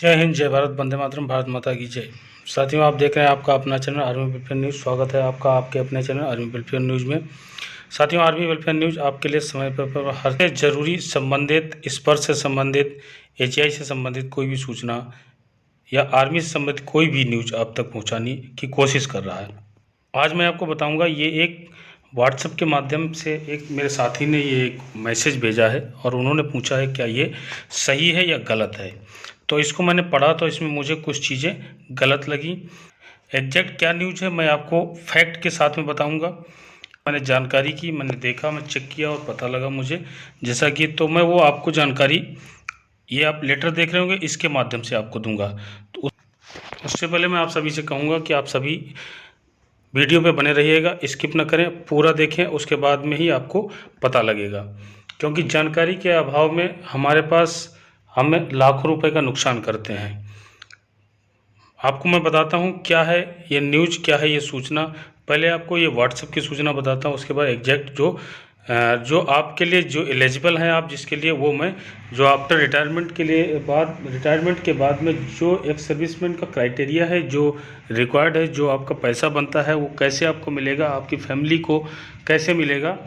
जय हिंद, जय भारत, वंदे मातरम, भारत माता की जय। साथियों, आप देख रहे हैं आपका अपना चैनल आर्मी वेलफेयर न्यूज़। स्वागत है आपका आपके अपने चैनल आर्मी वेलफेयर न्यूज़ में। साथियों, आर्मी वेलफेयर न्यूज़ आपके लिए समय पर हर जरूरी संबंधित स्पर्श से संबंधित, एचआई से संबंधित कोई भी सूचना या आर्मी से संबंधित कोई भी न्यूज़ आप तक पहुँचाने की कोशिश कर रहा है। आज मैं आपको बताऊँगा, ये एक व्हाट्सएप के माध्यम से एक मेरे साथी ने ये एक मैसेज भेजा है और उन्होंने पूछा है क्या ये सही है या गलत है। तो इसको मैंने पढ़ा तो इसमें मुझे कुछ चीज़ें गलत लगी। एग्जैक्ट क्या न्यूज़ है मैं आपको फैक्ट के साथ में बताऊंगा। मैंने जानकारी की, मैंने देखा, मैं चेक किया और पता लगा मुझे जैसा कि, तो मैं वो आपको जानकारी, ये आप लेटर देख रहे होंगे, इसके माध्यम से आपको दूंगा। तो उससे पहले मैं आप सभी से कहूँगा कि आप सभी वीडियो पे बने रहिएगा, स्किप ना करें, पूरा देखें, उसके बाद में ही आपको पता लगेगा। क्योंकि जानकारी के अभाव में हमारे पास हमें लाखों रुपए का नुकसान करते हैं। आपको मैं बताता हूँ क्या है ये न्यूज़, क्या है ये सूचना। पहले आपको ये व्हाट्सएप की सूचना बताता हूँ, उसके बाद एग्जैक्ट जो आपके लिए जो एलिजिबल हैं आप जिसके लिए, वो मैं जो आफ्टर रिटायरमेंट के लिए रिटायरमेंट के बाद में जो एक सर्विसमैन का क्राइटेरिया है, जो रिक्वायर्ड है, जो आपका पैसा बनता है वो कैसे आपको मिलेगा, आपकी फैमिली को कैसे मिलेगा,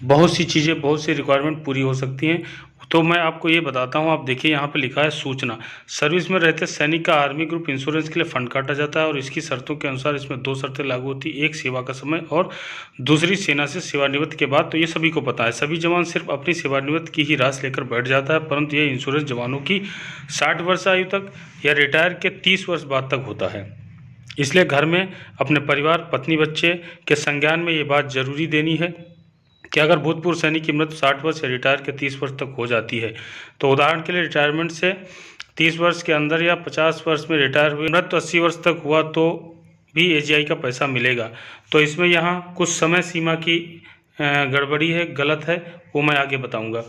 बहुत सी चीज़ें, बहुत सी रिक्वायरमेंट पूरी हो सकती हैं। तो मैं आपको ये बताता हूँ। आप देखिए यहाँ पे लिखा है सूचना, सर्विस में रहते सैनिक का आर्मी ग्रुप इंश्योरेंस के लिए फंड काटा जाता है और इसकी शर्तों के अनुसार इसमें 2 शर्तें लागू होती है, एक सेवा का समय और दूसरी सेना से सेवानिवृत्ति के बाद। तो ये सभी को पता है, सभी जवान सिर्फ अपनी सेवानिवृत्ति की ही राशि लेकर बैठ जाता है, परंतु ये इंश्योरेंस जवानों की 60 वर्ष आयु तक या रिटायर के 30 वर्ष बाद तक होता है। इसलिए घर में अपने परिवार, पत्नी, बच्चे के संज्ञान में ये बात जरूरी देनी है कि अगर भूतपूर्व सैनिक की मृत्यु 60 वर्ष या रिटायर के 30 वर्ष तक हो जाती है, तो उदाहरण के लिए रिटायरमेंट से 30 वर्ष के अंदर या 50 वर्ष में रिटायर हुए, मृत्यु 80 वर्ष तक हुआ तो भी एजीआई का पैसा मिलेगा। तो इसमें यहाँ कुछ समय सीमा की गड़बड़ी है, गलत है, वो मैं आगे बताऊँगा।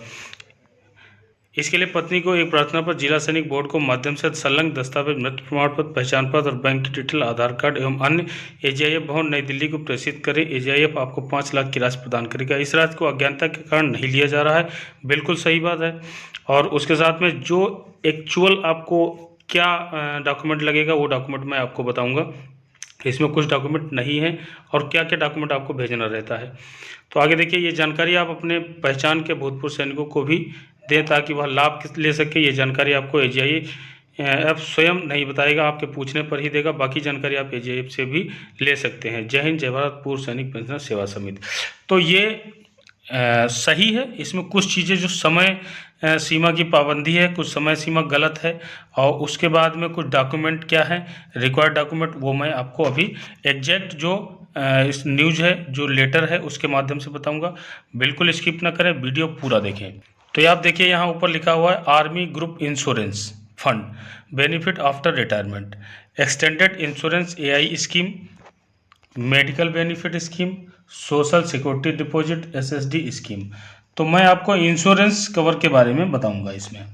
इसके लिए पत्नी को एक प्रार्थना पर जिला सैनिक बोर्ड को माध्यम से संलग्न दस्तावेज, मृत्यु प्रमाण पत्र, पहचान पत्र और बैंक की डिटेल, आधार कार्ड एवं अन्य एजीआईएफ भवन नई दिल्ली को प्रेषित करें। एजीआईएफ आपको 5 लाख की राशि प्रदान करेगा। इस राशि को अज्ञानता के कारण नहीं लिया जा रहा है, बिल्कुल सही बात है। और उसके साथ में जो एक्चुअल आपको क्या डॉक्यूमेंट लगेगा वो डॉक्यूमेंट मैं आपको बताऊँगा। इसमें कुछ डॉक्यूमेंट नहीं है और क्या क्या डॉक्यूमेंट आपको भेजना रहता है। तो आगे देखिए, ये जानकारी आप अपने पहचान के भूतपूर्व सैनिकों को भी दें ताकि वह लाभ ले सके। ये जानकारी आपको एजीआईएफ स्वयं नहीं बताएगा, आपके पूछने पर ही देगा। बाकी जानकारी आप एजीआईएफ से भी ले सकते हैं। जय हिंद, जय भारत, पूर्व सैनिक पेंशन सेवा समिति। तो ये सही है। इसमें कुछ चीज़ें जो समय सीमा की पाबंदी है, कुछ समय सीमा गलत है, और उसके बाद में कुछ डॉक्यूमेंट क्या है, रिक्वायर्ड डॉक्यूमेंट, वो मैं आपको अभी एग्जैक्ट जो इस न्यूज़ है, जो लेटर है, उसके माध्यम से बताऊंगा। बिल्कुल स्किप ना करें, वीडियो पूरा देखें। तो ये आप देखिए यहाँ ऊपर लिखा हुआ है army group insurance fund benefit after retirement, extended insurance AI scheme, medical benefit scheme, social security deposit SSD scheme. तो मैं आपको इंश्योरेंस कवर के बारे में बताऊंगा। इसमें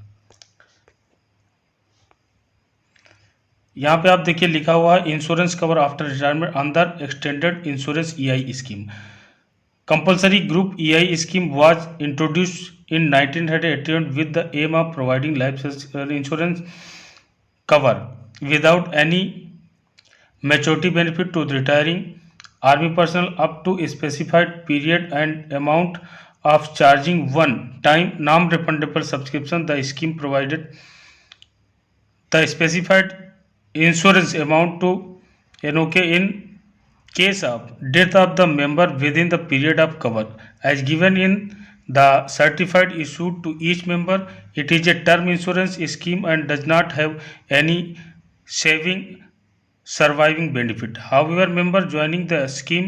यहाँ पे आप देखिए लिखा हुआ है insurance cover after retirement under extended insurance EI scheme. Compulsory group EI scheme was introduced in 1981 with the aim of providing life insurance cover without any maturity benefit to the retiring army personnel up to a specified period and amount of charging one time non-refundable subscription. The scheme provided the specified insurance amount to NOK in case of death of the member within the period of cover as given in the certified issued to each member. It is a term insurance scheme and does not have any saving surviving benefit. However, member joining the scheme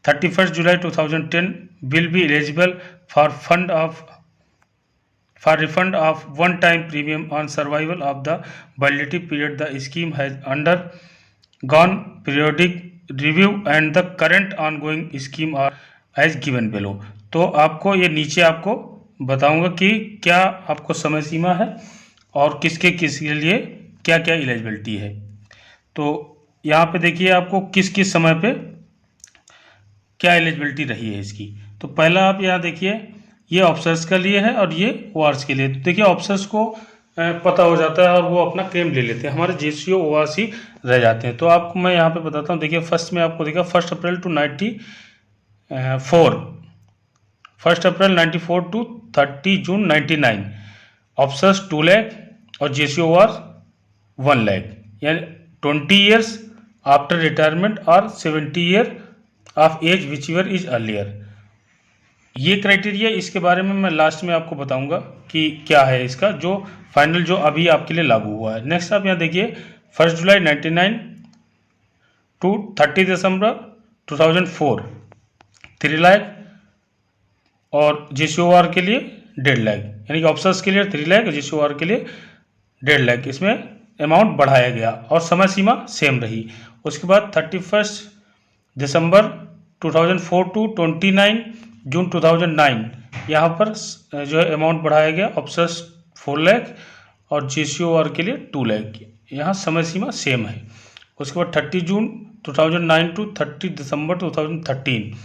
31st July 2010 will be eligible for refund of one-time premium on survival of the validity period. The scheme has undergone periodic review and the current ongoing scheme are as given below. तो आपको ये नीचे आपको बताऊंगा कि क्या आपको समय सीमा है और किसके लिए क्या क्या एलिजिबिलिटी है। तो यहाँ पे देखिए आपको किस किस समय पे क्या एलिजिबिलिटी रही है इसकी। तो पहला आप यहाँ देखिए, ये ऑफिसर्स के लिए है और ये वार्स के लिए। तो देखिए ऑफिसर्स को पता हो जाता है और वो अपना क्लेम ले लेते हैं, हमारे JCO ORC रह जाते हैं। तो आपको मैं यहाँ पे बताता हूँ। देखिए फर्स्ट में आपको देखा 1 अप्रैल टू 30 जून 99, ऑफिसर्स 2 लाख और JCO OR 1 लाख, यानी 20 years after retirement or 70 year of age whichever is earlier. ये क्राइटेरिया, इसके बारे में मैं लास्ट में आपको बताऊंगा कि क्या है इसका जो फाइनल जो अभी आपके लिए लागू हुआ है। नेक्स्ट आप यहाँ देखिए 1 जुलाई 99 टू 30 दिसंबर 2004 3 लाख और JCO OR के लिए 1.5 लाख, यानी कि ऑफिसर्स के लिए 3 लाख और JCO OR के लिए 1.5 लाख। इसमें अमाउंट बढ़ाया गया और समय सीमा सेम रही। उसके बाद 31 दिसंबर 2004 टू 29 जून 2009 यहाँ पर जो है अमाउंट बढ़ाया गया, ऑफिसर्स 4 लाख और JCO OR के लिए 2 लाख, यहाँ समय सीमा सेम है। उसके बाद 30 जून 2009 टू 30 दिसंबर 2013,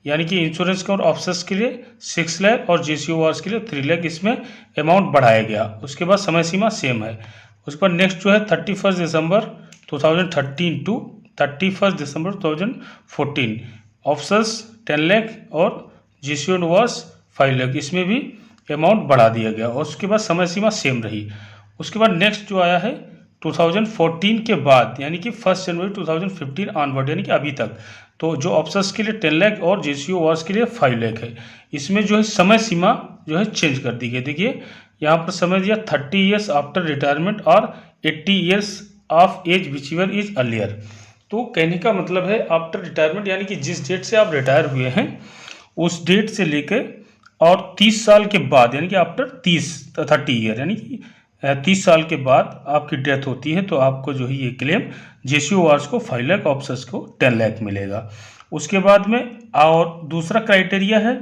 यानी कि इंश्योरेंस के और ऑफिसर्स के लिए 6 लाख और JCO OR के लिए 3 लाख, इसमें अमाउंट बढ़ाया गया। उसके बाद समय सीमा सेम है। उसके बाद नेक्स्ट जो है 31 दिसंबर 2013 टू 31 दिसंबर 2014, ऑफिसर्स 10 लाख और JCO OR 5 लाख, इसमें भी अमाउंट बढ़ा दिया गया और उसके बाद समय सीमा सेम रही। उसके बाद नेक्स्ट जो आया है 2014 के बाद, यानी कि 1 जनवरी 2015 ऑनवर्ड, यानी कि अभी तक, तो जो ऑफिसर्स के लिए 10 लाख और JCO OR के लिए 5 लाख है, इसमें जो है समय सीमा जो है चेंज कर दी गई। देखिए यहाँ पर समय दिया 30 years after retirement or 80 years of age whichever is earlier. तो कहने का मतलब है आफ्टर रिटायरमेंट, यानी कि जिस डेट से आप रिटायर हुए हैं उस डेट से लेकर और 30 साल के बाद, यानी कि आफ्टर 30 ईयर, यानी कि 30 साल के बाद आपकी डेथ होती है तो आपको जो है ये क्लेम JCO OR को 5 लाख, ऑफिसर्स को 10 लाख मिलेगा। उसके बाद में और दूसरा क्राइटेरिया है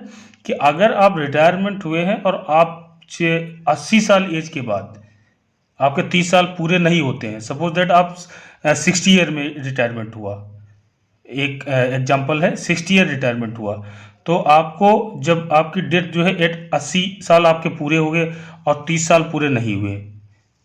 कि अगर आप रिटायरमेंट हुए हैं और आप 80 साल एज के बाद, आपके 30 साल पूरे नहीं होते हैं, सपोज दैट आप 60 ईयर में रिटायरमेंट हुआ, एक एग्जांपल है 60 ईयर रिटायरमेंट हुआ, तो आपको जब आपकी डेथ जो है 80 साल आपके पूरे हो गए और 30 साल पूरे नहीं हुए,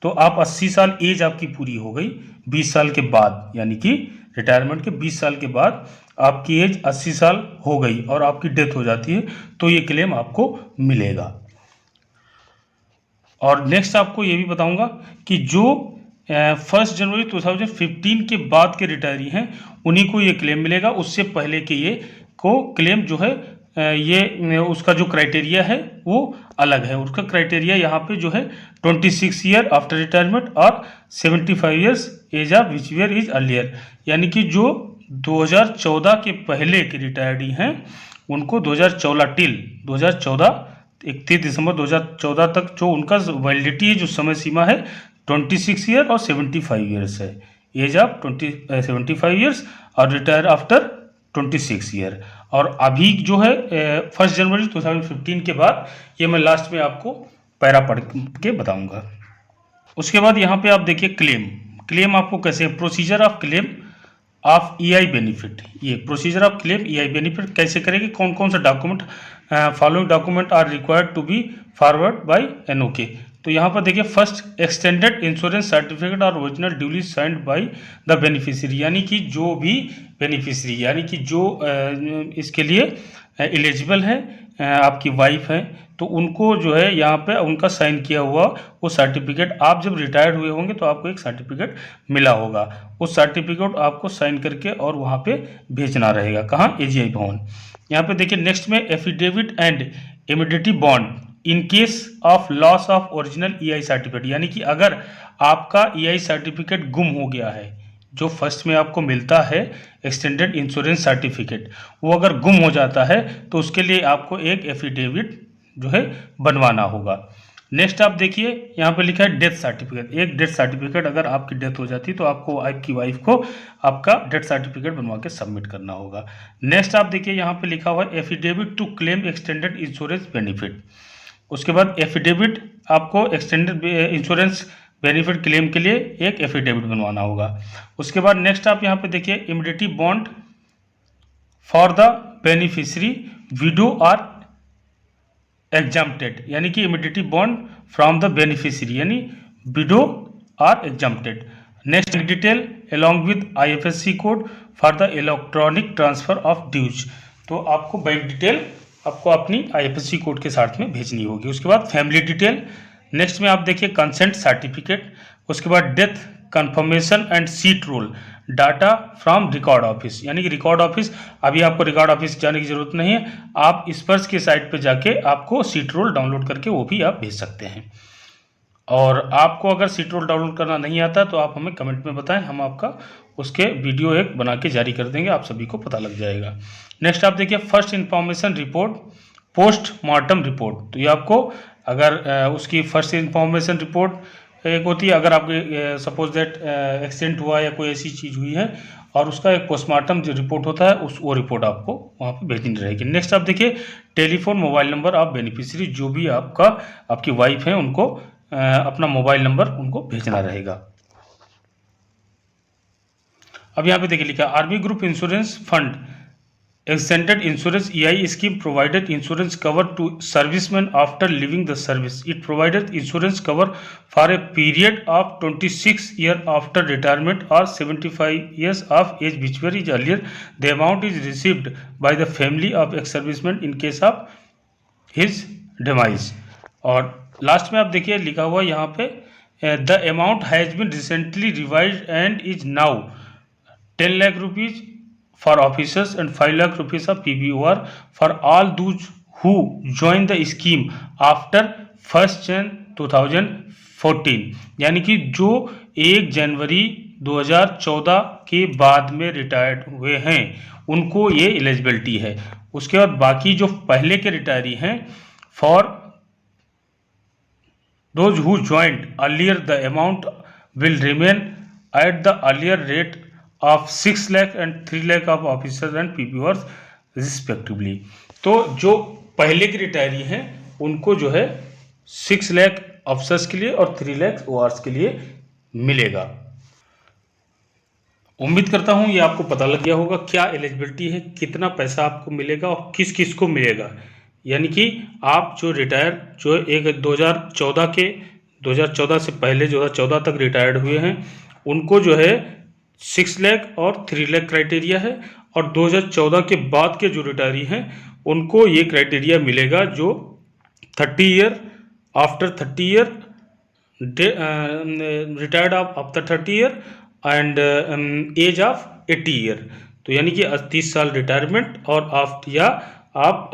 तो आप 80 साल एज आपकी पूरी हो गई 20 साल के बाद, यानी कि रिटायरमेंट के 20 साल के बाद आपकी एज 80 साल हो गई और आपकी डेथ हो जाती है तो ये क्लेम आपको मिलेगा। और नेक्स्ट आपको ये भी बताऊंगा कि जो 1 जनवरी 2015 के बाद के रिटायरी हैं उन्हीं को ये क्लेम मिलेगा, उससे पहले के ये को क्लेम जो है ये उसका जो क्राइटेरिया है वो अलग है। उसका क्राइटेरिया यहाँ पे जो है 26 year after retirement or 75 years age of which year is earlier, यानी कि जो 2014 के पहले के रिटायर्डी हैं उनको 2014 टिल 2014 31 दिसंबर 2014 तक जो उनका वैलिडिटी है, जो समय सीमा है 26 ईयर और 75 ईयर्स है, एज ऑफ 75 ईयर्स और रिटायर आफ्टर 26 ईयर। और अभी जो है 1 जनवरी 2015 के बाद, ये मैं लास्ट में आपको पैरा पढ़ के बताऊंगा। उसके बाद यहाँ पे आप देखिए क्लेम आपको कैसे, procedure of claim of EI benefit, ये procedure of claim EI benefit कैसे करेंगे, कौन कौन सा document, following document are required to be forward by NOK। तो यहाँ पर देखिए फर्स्ट एक्सटेंडेड इंश्योरेंस सर्टिफिकेट और original duly signed by the beneficiary, यानी कि जो भी बेनिफिशियरी, यानी कि जो इसके लिए एलिजिबल है, आपकी वाइफ है, तो उनको जो है यहाँ पे उनका साइन किया हुआ वो सर्टिफिकेट, आप जब रिटायर्ड हुए होंगे तो आपको एक सर्टिफिकेट मिला होगा, उस सर्टिफिकेट आपको साइन करके और वहाँ पे भेजना रहेगा, कहाँ, AGI भवन। यहाँ पे देखिए नेक्स्ट में affidavit and indemnity bond in case of loss of original EI certificate, यानी कि अगर आपका EI सर्टिफिकेट गुम हो गया है, जो फर्स्ट में आपको मिलता है एक्सटेंडेड इंश्योरेंस सर्टिफिकेट, वो अगर गुम हो जाता है तो उसके लिए आपको एक एफिडेविट जो है बनवाना होगा। नेक्स्ट आप देखिए यहाँ पे लिखा है डेथ सर्टिफिकेट, एक डेथ सर्टिफिकेट, अगर आपकी डेथ हो जाती है तो आपको आपकी वाइफ को आपका डेथ सर्टिफिकेट बनवा के सबमिट करना होगा। नेक्स्ट आप देखिए यहाँ पे लिखा हुआ है affidavit to claim extended insurance benefit, उसके बाद एफिडेविट आपको एक्सटेंडेड इंश्योरेंस बेनिफिट क्लेम के लिए एक एफिडेविट बनवाना होगा। उसके बाद नेक्स्ट आप यहाँ पे देखिए indemnity bond for the beneficiary widow और एग्जाम्प्टेड, यानी कि indemnity bond from the beneficiary, यानी widow are exempted. Next, bank detail along with IFSC code for the electronic transfer of dues. तो आपको बैंक डिटेल आपको अपनी IFSC कोड के साथ में भेजनी होगी। उसके बाद फैमिली डिटेल। नेक्स्ट में आप देखिए कंसेंट सर्टिफिकेट। उसके बाद death confirmation and seat roll data from record office, यानी कि रिकॉर्ड ऑफिस, अभी आपको रिकॉर्ड ऑफिस जाने की जरूरत नहीं है, आप स्पर्श की साइट पे जाके आपको सीट रोल डाउनलोड करके वो भी आप भेज सकते हैं। और आपको अगर सीट रोल डाउनलोड करना नहीं आता तो आप हमें कमेंट में बताएं, हम आपका उसके वीडियो एक बना के जारी कर देंगे, आप सभी को पता लग जाएगा। नेक्स्ट आप देखिए first information report, post mortem report. तो ये आपको अगर उसकी फर्स्ट इंफॉर्मेशन रिपोर्ट एक होती है, अगर आपके सपोज दैट एक्सीडेंट हुआ या कोई ऐसी चीज़ हुई है और उसका एक पोस्टमार्टम जो रिपोर्ट होता है वो रिपोर्ट आपको वहाँ पे भेजनी रहेगी। नेक्स्ट आप देखिए telephone mobile number of beneficiary, जो भी आपकी वाइफ है उनको अपना मोबाइल नंबर उनको भेजना रहेगा। अब यहाँ पे देखिए लिखा army group insurance fund extended insurance EI scheme provided insurance cover to servicemen after leaving the service. It provided insurance cover for a period of 26 years after retirement or 75 years of age, whichever is earlier. The amount is received by the family of ex-serviceman in case of his demise. और last में आप देखिए लिखा हुआ यहाँ पे the amount has been recently revised and is now 10 lakh rupees for officers and 5 lakh rupees of PBOR for all those who join the scheme after 1st Jan 2014, यानी कि जो 1 जनवरी 2014 के बाद में रिटायर्ड हुए हैं उनको ये एलिजिबिलिटी है। उसके बाद बाकी जो पहले के रिटायरी हैं for those who joined earlier the amount will remain at the earlier rate of 6 lakh and 3 lakh of officers and PPOs respectively। तो जो पहले की रिटायरी हैं उनको जो है 6 लाख ऑफिसर्स के लिए और 3 लाख ओआरस के लिए मिलेगा। उम्मीद करता हूं ये आपको पता लग गया होगा क्या एलिजिबिलिटी है, कितना पैसा आपको मिलेगा और किस किस को मिलेगा। यानी कि आप जो रिटायर जो एक 2014 से पहले 2014 तक रिटायर्ड हुए हैं उनको जो है 6 लाख और 3 लाख क्राइटेरिया है, और 2014 के बाद के जो रिटायरी हैं उनको ये क्राइटेरिया मिलेगा जो 30 year after 30 year retired after 30 year and age of 80 year. तो यानी कि 30 साल रिटायरमेंट और आप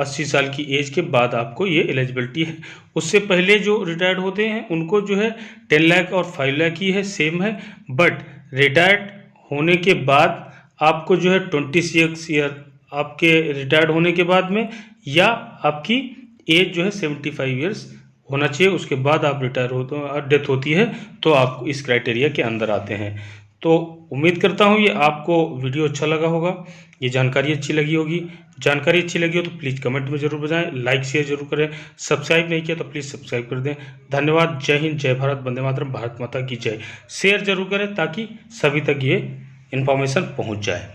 80 साल की एज के बाद आपको ये एलिजिबिलिटी है। उससे पहले जो रिटायर्ड होते हैं उनको जो है 10 लाख और 5 लाख ही है, सेम है। बट रिटायर्ड होने के बाद आपको जो है 26 ईयर आपके रिटायर्ड होने के बाद में, या आपकी एज जो है 75 ईयर्स होना चाहिए, उसके बाद आप रिटायर होते हो, डेथ होती है तो आप इस क्राइटेरिया के अंदर आते हैं। तो उम्मीद करता हूँ ये आपको वीडियो अच्छा लगा होगा, ये जानकारी अच्छी लगी होगी। जानकारी अच्छी लगी हो तो प्लीज़ कमेंट में जरूर बताएं, लाइक शेयर जरूर करें, सब्सक्राइब नहीं किया तो प्लीज़ सब्सक्राइब कर दें। धन्यवाद। जय हिंद, जय भारत, वंदे मातरम, भारत माता की जय। शेयर जरूर करें ताकि सभी तक ये इन्फॉर्मेशन पहुँच जाए।